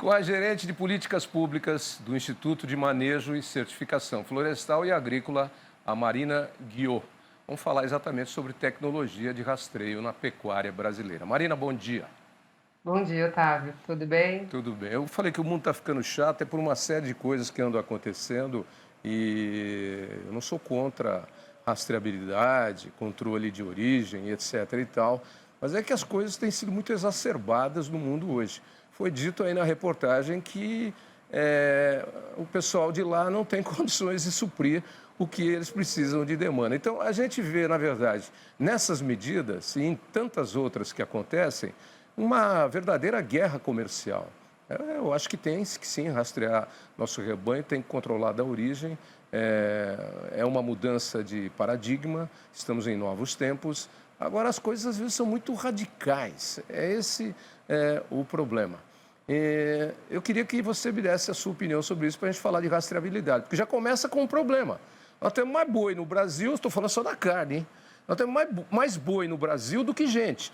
com a gerente de políticas públicas do Instituto de Manejo e Certificação Florestal e Agrícola, a Marina Guiot. Vamos falar exatamente sobre tecnologia de rastreio na pecuária brasileira. Marina, bom dia. Bom dia, Otávio. Tudo bem? Tudo bem? Eu falei que o mundo está ficando chato é por uma série de coisas que andam acontecendo e eu não sou contra rastreabilidade, controle de origem, etc e tal, mas é que as coisas têm sido muito exacerbadas no mundo hoje. Foi dito aí na reportagem que o pessoal de lá não tem condições de suprir o que eles precisam de demanda. Então, a gente vê, na verdade, nessas medidas e em tantas outras que acontecem, uma verdadeira guerra comercial. Eu acho que tem que sim rastrear nosso rebanho, tem que controlar da origem. É uma mudança de paradigma, estamos em novos tempos. Agora, as coisas às vezes são muito radicais. Esse o problema. Eu queria que você me desse a sua opinião sobre isso para a gente falar de rastreabilidade, porque já começa com um problema. Nós temos mais boi no Brasil, estou falando só da carne, hein? Nós temos mais boi no Brasil do que gente.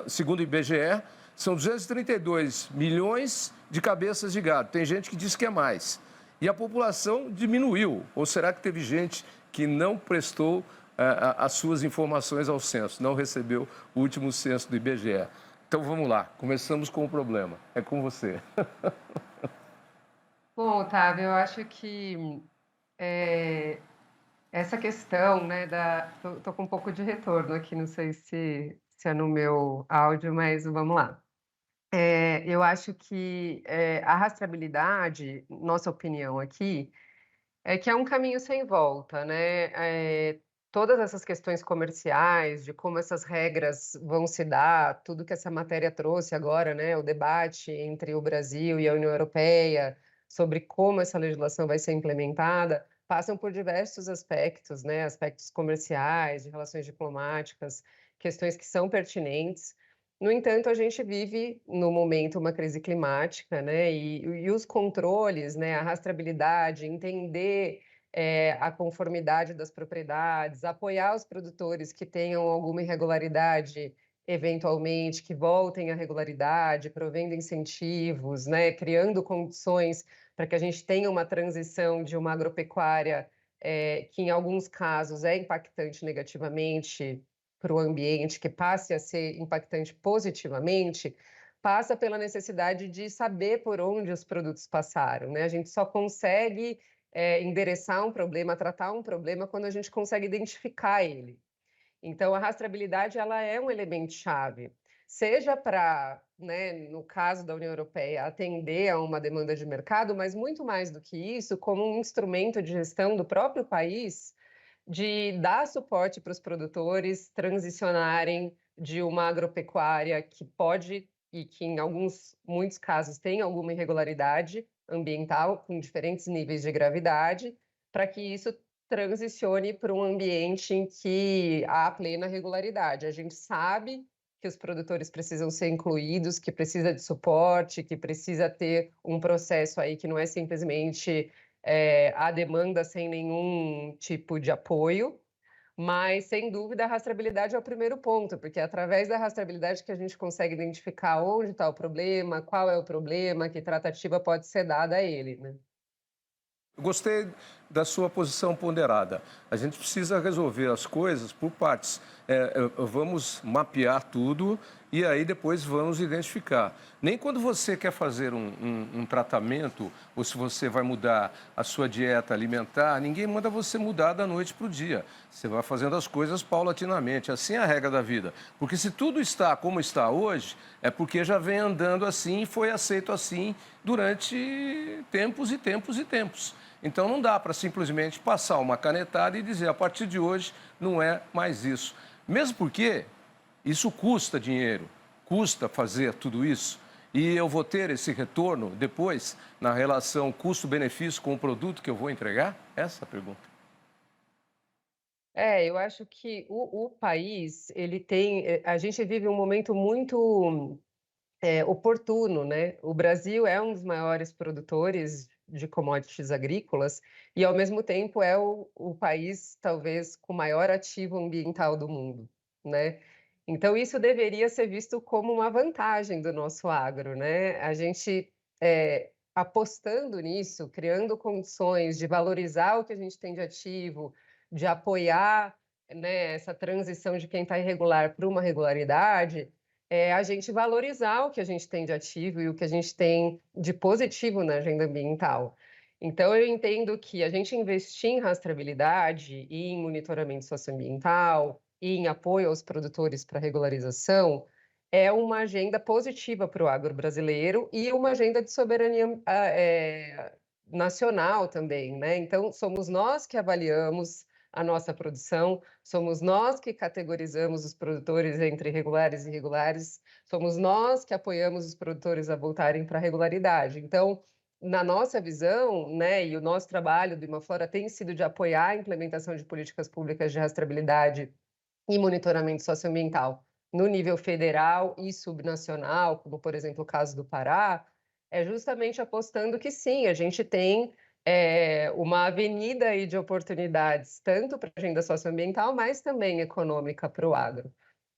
Segundo o IBGE, são 232 milhões de cabeças de gado. Tem gente que diz que é mais. E a população diminuiu. Ou será que teve gente que não prestou as suas informações ao censo, não recebeu o último censo do IBGE? Então vamos lá, começamos com o problema. É com você. Bom, Otávio, eu acho que eh, essa questão, né, tô com um pouco de retorno aqui, não sei se é no meu áudio, mas vamos lá. Eu acho que a rastreabilidade, nossa opinião aqui, é que é um caminho sem volta, né? Todas essas questões comerciais, de como essas regras vão se dar, tudo que essa matéria trouxe agora, né? O debate entre o Brasil e a União Europeia sobre como essa legislação vai ser implementada, passam por diversos aspectos, né? Aspectos comerciais, de relações diplomáticas, questões que são pertinentes. No entanto, a gente vive no momento uma crise climática, né? E os controles, né? A rastreabilidade, entender a conformidade das propriedades, apoiar os produtores que tenham alguma irregularidade, eventualmente, que voltem à regularidade, provendo incentivos, né? Criando condições para que a gente tenha uma transição de uma agropecuária que, em alguns casos, é impactante negativamente para o ambiente, que passe a ser impactante positivamente, passa pela necessidade de saber por onde os produtos passaram, né? A gente só consegue endereçar um problema, tratar um problema, quando a gente consegue identificar ele. Então, a rastreabilidade ela é um elemento chave, seja para, né, no caso da União Europeia, atender a uma demanda de mercado, mas muito mais do que isso, como um instrumento de gestão do próprio país, de dar suporte para os produtores transicionarem de uma agropecuária que pode e que em muitos casos tem alguma irregularidade ambiental com diferentes níveis de gravidade, para que isso transicione para um ambiente em que há plena regularidade. A gente sabe que os produtores precisam ser incluídos, que precisa de suporte, que precisa ter um processo aí que não é simplesmente a demanda sem nenhum tipo de apoio, mas sem dúvida a rastreabilidade é o primeiro ponto, porque é através da rastreabilidade que a gente consegue identificar onde está o problema, qual é o problema, que tratativa pode ser dada a ele, né? Eu gostei da sua posição ponderada. A gente precisa resolver as coisas por partes. Vamos mapear tudo e aí depois vamos identificar. Nem quando você quer fazer um tratamento ou se você vai mudar a sua dieta alimentar, ninguém manda você mudar da noite para o dia. Você vai fazendo as coisas paulatinamente. Assim é a regra da vida. Porque se tudo está como está hoje, é porque já vem andando assim e foi aceito assim durante tempos e tempos e tempos. Então não dá para simplesmente passar uma canetada e dizer a partir de hoje não é mais isso. Mesmo porque isso custa dinheiro, custa fazer tudo isso e eu vou ter esse retorno depois na relação custo-benefício com o produto que eu vou entregar? Essa é a pergunta. Eu acho que o país, ele tem a gente vive um momento muito oportuno, né? O Brasil é um dos maiores produtores de commodities agrícolas e, ao mesmo tempo, é o país, talvez, com maior ativo ambiental do mundo, né? Então, isso deveria ser visto como uma vantagem do nosso agro, né? A gente apostando nisso, criando condições de valorizar o que a gente tem de ativo, de apoiar, né, essa transição de quem está irregular para uma regularidade, é a gente valorizar o que a gente tem de ativo e o que a gente tem de positivo na agenda ambiental. Então, eu entendo que a gente investir em rastreabilidade e em monitoramento socioambiental e em apoio aos produtores para regularização é uma agenda positiva para o agro brasileiro e uma agenda de soberania nacional também, né? Então, somos nós que avaliamos a nossa produção, somos nós que categorizamos os produtores entre regulares e irregulares, somos nós que apoiamos os produtores a voltarem para a regularidade. Então, na nossa visão, né, e o nosso trabalho do Imaflora tem sido de apoiar a implementação de políticas públicas de rastreabilidade e monitoramento socioambiental no nível federal e subnacional, como, por exemplo, o caso do Pará, é justamente apostando que sim, a gente tem uma avenida aí de oportunidades, tanto para a agenda socioambiental, mas também econômica para o agro.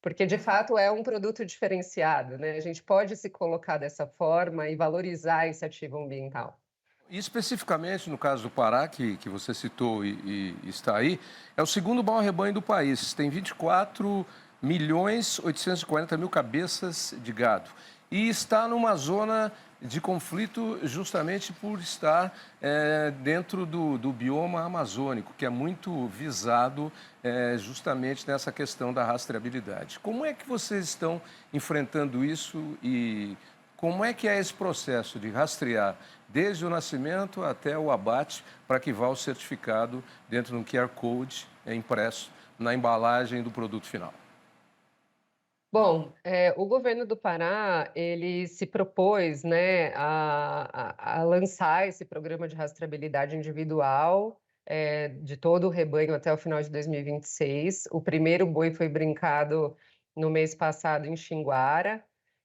Porque, de fato, é um produto diferenciado, né? A gente pode se colocar dessa forma e valorizar esse ativo ambiental. E especificamente no caso do Pará, que você citou e está aí, é o segundo maior rebanho do país. Tem 24.840.000 cabeças de gado. E está numa zona de conflito justamente por estar dentro do bioma amazônico, que é muito visado justamente nessa questão da rastreabilidade. Como é que vocês estão enfrentando isso e como é que é esse processo de rastrear desde o nascimento até o abate para que vá o certificado dentro de um QR Code impresso na embalagem do produto final? Bom, o governo do Pará, ele se propôs, né, a lançar esse programa de rastreabilidade individual, de todo o rebanho até o final de 2026. O primeiro boi foi brincado no mês passado em Xinguara.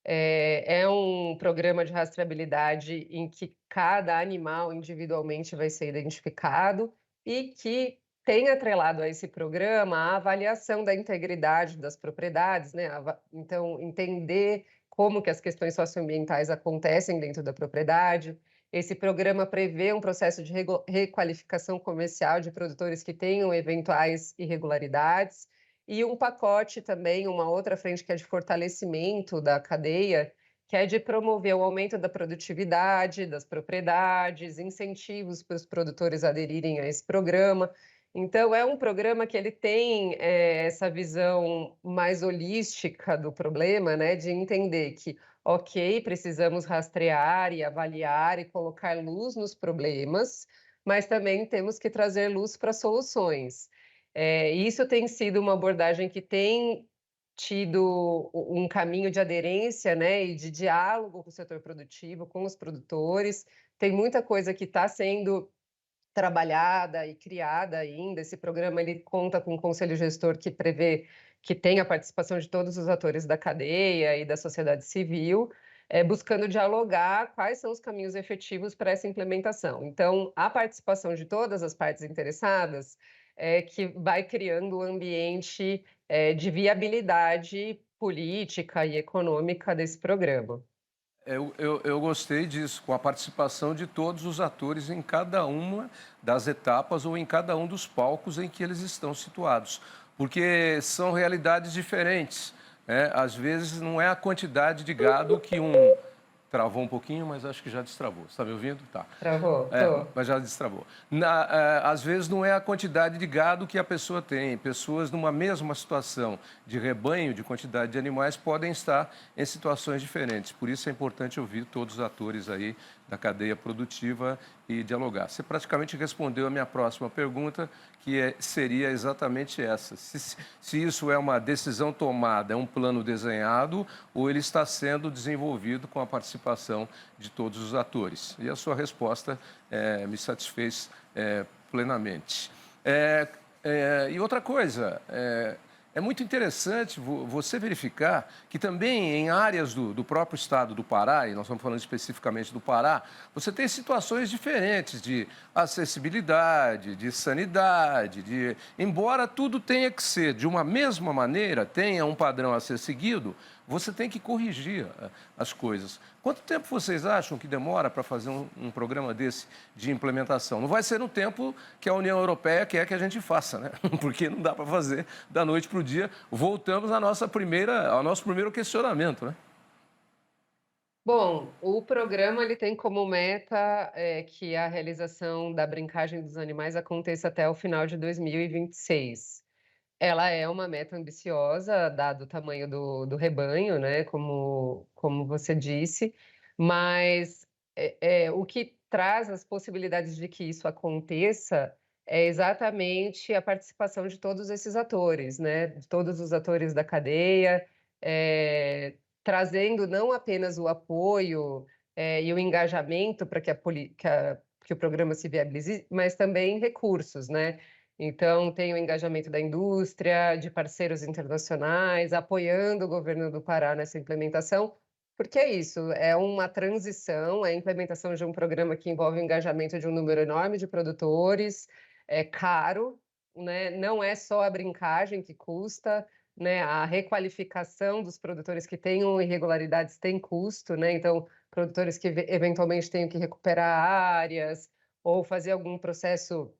É um programa de rastreabilidade em que cada animal individualmente vai ser identificado e que tem atrelado a esse programa a avaliação da integridade das propriedades, né? Então, entender como que as questões socioambientais acontecem dentro da propriedade. Esse programa prevê um processo de requalificação comercial de produtores que tenham eventuais irregularidades e um pacote também, uma outra frente que é de fortalecimento da cadeia, que é de promover o aumento da produtividade das propriedades, incentivos para os produtores aderirem a esse programa. Então, é um programa que ele tem essa visão mais holística do problema, né, de entender que, ok, precisamos rastrear e avaliar e colocar luz nos problemas, mas também temos que trazer luz para soluções. Isso tem sido uma abordagem que tem tido um caminho de aderência, né, e de diálogo com o setor produtivo, com os produtores. Tem muita coisa que está sendo trabalhada e criada ainda. Esse programa ele conta com um conselho gestor que prevê que tenha a participação de todos os atores da cadeia e da sociedade civil, buscando dialogar quais são os caminhos efetivos para essa implementação. Então, a participação de todas as partes interessadas é que vai criando um ambiente de viabilidade política e econômica desse programa. Eu gostei disso, com a participação de todos os atores em cada uma das etapas ou em cada um dos palcos em que eles estão situados, porque são realidades diferentes, né? Às vezes não é a quantidade de gado que um... Travou um pouquinho, mas acho que já destravou. Está me ouvindo? Tá. Travou? Tô. Mas já destravou. Às vezes não é a quantidade de gado que a pessoa tem. Pessoas numa mesma situação de rebanho, de quantidade de animais, podem estar em situações diferentes. Por isso é importante ouvir todos os atores aí da cadeia produtiva e dialogar. Você praticamente respondeu a minha próxima pergunta, que seria exatamente essa. Se isso é uma decisão tomada, é um plano desenhado, ou ele está sendo desenvolvido com a participação de todos os atores. E a sua resposta me satisfez plenamente. E outra coisa, é muito interessante você verificar que também em áreas do próprio estado do Pará, e nós estamos falando especificamente do Pará, você tem situações diferentes de acessibilidade, de sanidade, embora tudo tenha que ser de uma mesma maneira, tenha um padrão a ser seguido, você tem que corrigir as coisas. Quanto tempo vocês acham que demora para fazer um programa desse de implementação? Não vai ser no tempo que a União Europeia quer que a gente faça, né? Porque não dá para fazer da noite para o dia. Voltamos ao nosso primeiro questionamento, né? Bom, o programa ele tem como meta, que a realização da brincagem dos animais aconteça até o final de 2026. Ela é uma meta ambiciosa, dado o tamanho do rebanho, né, como você disse, mas, o que traz as possibilidades de que isso aconteça é exatamente a participação de todos esses atores, né, de todos os atores da cadeia, trazendo não apenas o apoio, e o engajamento para que o programa se viabilize, mas também recursos, né. Então, tem o engajamento da indústria, de parceiros internacionais, apoiando o governo do Pará nessa implementação, porque é isso, é uma transição, é a implementação de um programa que envolve o engajamento de um número enorme de produtores, é caro, né? Não é só a brincagem que custa, né? A requalificação dos produtores que tenham irregularidades tem custo, né? Então, produtores que eventualmente tenham que recuperar áreas ou fazer algum processo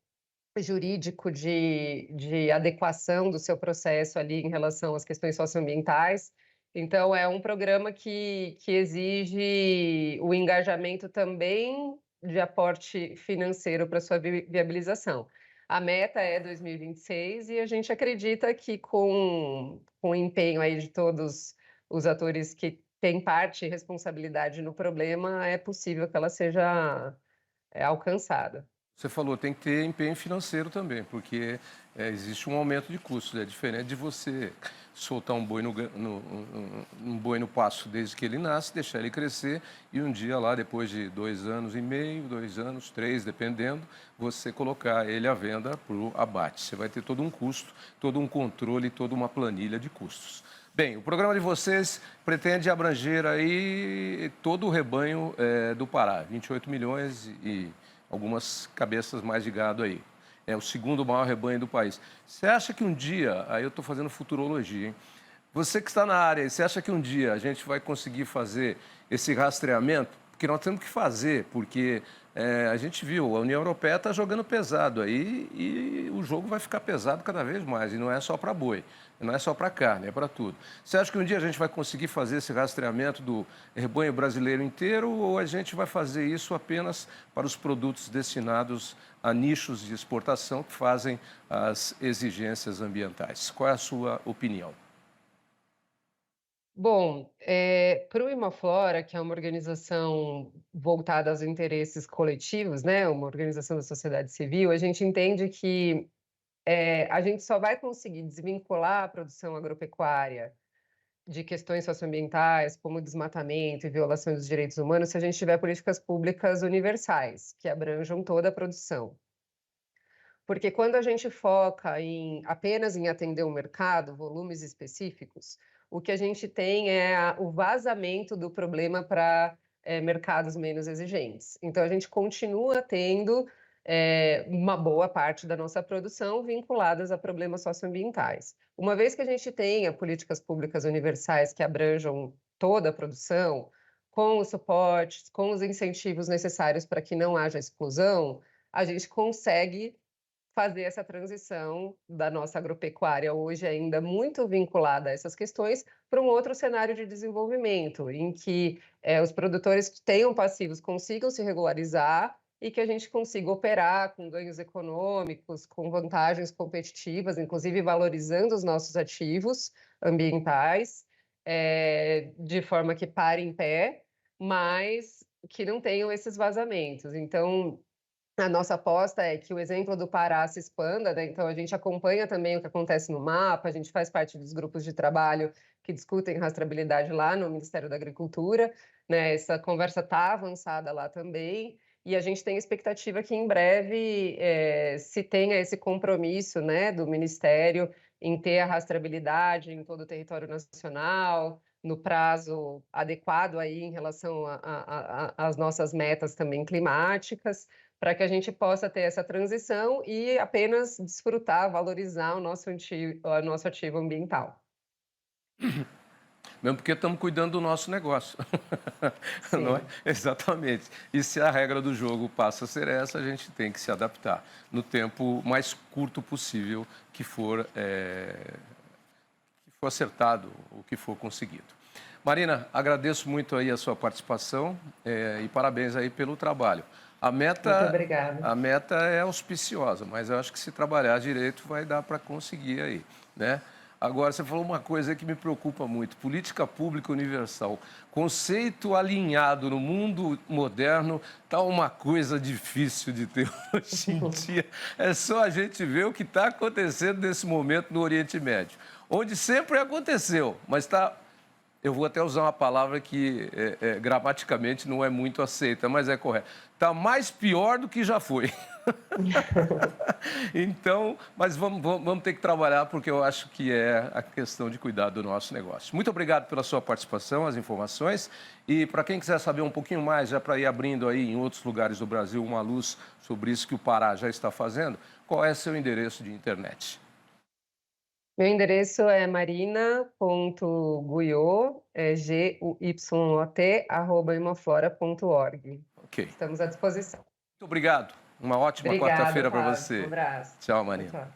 jurídico de adequação do seu processo ali em relação às questões socioambientais. Então é um programa que exige o engajamento também de aporte financeiro para sua viabilização. A meta é 2026 e a gente acredita que com o empenho aí de todos os atores que têm parte e responsabilidade no problema, é possível que ela seja, alcançada. Você falou, tem que ter empenho financeiro também, porque existe um aumento de custos. É diferente de você soltar um boi um boi no pasto desde que ele nasce, deixar ele crescer e um dia lá, depois de 2 anos e meio, 2 anos, 3, dependendo, você colocar ele à venda para o abate. Você vai ter todo um custo, todo um controle, toda uma planilha de custos. Bem, o programa de vocês pretende abranger aí todo o rebanho do Pará, 28 milhões e algumas cabeças mais de gado aí. É o segundo maior rebanho do país. Você acha que um dia, aí eu estou fazendo futurologia, hein? Você que está na área, você acha que um dia a gente vai conseguir fazer esse rastreamento? Porque nós temos que fazer, porque a gente viu, a União Europeia está jogando pesado aí e o jogo vai ficar pesado cada vez mais. E não é só para boi, não é só para carne, é para tudo. Você acha que um dia a gente vai conseguir fazer esse rastreamento do rebanho brasileiro inteiro ou a gente vai fazer isso apenas para os produtos destinados a nichos de exportação que fazem as exigências ambientais? Qual é a sua opinião? Bom, para o Imaflora, que é uma organização voltada aos interesses coletivos, né, uma organização da sociedade civil, a gente entende que, a gente só vai conseguir desvincular a produção agropecuária de questões socioambientais, como desmatamento e violação dos direitos humanos, se a gente tiver políticas públicas universais, que abranjam toda a produção. Porque quando a gente foca apenas em atender o mercado, volumes específicos, o que a gente tem é o vazamento do problema para mercados menos exigentes. Então, a gente continua tendo uma boa parte da nossa produção vinculadas a problemas socioambientais. Uma vez que a gente tenha políticas públicas universais que abranjam toda a produção, com os suportes, com os incentivos necessários para que não haja exclusão, a gente consegue fazer essa transição da nossa agropecuária, hoje ainda muito vinculada a essas questões, para um outro cenário de desenvolvimento, em que os produtores que tenham passivos consigam se regularizar e que a gente consiga operar com ganhos econômicos, com vantagens competitivas, inclusive valorizando os nossos ativos ambientais, de forma que pare em pé, mas que não tenham esses vazamentos. Então, a nossa aposta é que o exemplo do Pará se expanda, né, então a gente acompanha também o que acontece no MAPA, a gente faz parte dos grupos de trabalho que discutem rastreabilidade lá no Ministério da Agricultura, né, essa conversa está avançada lá também, e a gente tem expectativa que em breve, se tenha esse compromisso, né, do Ministério em ter a rastreabilidade em todo o território nacional, no prazo adequado aí em relação às nossas metas também climáticas, para que a gente possa ter essa transição e apenas desfrutar, valorizar o nosso ativo ambiental. Mesmo porque estamos cuidando do nosso negócio. Não é? Sim. Exatamente. E se a regra do jogo passa a ser essa, a gente tem que se adaptar no tempo mais curto possível que for acertado, o que for conseguido. Marina, agradeço muito aí a sua participação e parabéns aí pelo trabalho. A Muito meta, obrigada. a meta é auspiciosa, mas eu acho que se trabalhar direito vai dar para conseguir aí, né? Agora, você falou uma coisa que me preocupa muito: política pública universal. Conceito alinhado no mundo moderno está uma coisa difícil de ter hoje em dia. É só a gente ver o que está acontecendo nesse momento no Oriente Médio, onde sempre aconteceu, mas está. Eu vou até usar uma palavra que gramaticamente não é muito aceita, mas é correta. Está mais pior do que já foi. Então, mas vamos ter que trabalhar, porque eu acho que é a questão de cuidar do nosso negócio. Muito obrigado pela sua participação, as informações. E para quem quiser saber um pouquinho mais, já para ir abrindo aí em outros lugares do Brasil uma luz sobre isso que o Pará já está fazendo, qual é seu endereço de internet? Meu endereço é marina.guyot, GUYOT, @imaflora.org. Ok. Estamos à disposição. Muito obrigado. Uma ótima Obrigada, quarta-feira para Fábio. Um você. abraço. Tchau, Tchau, Marina. tchau.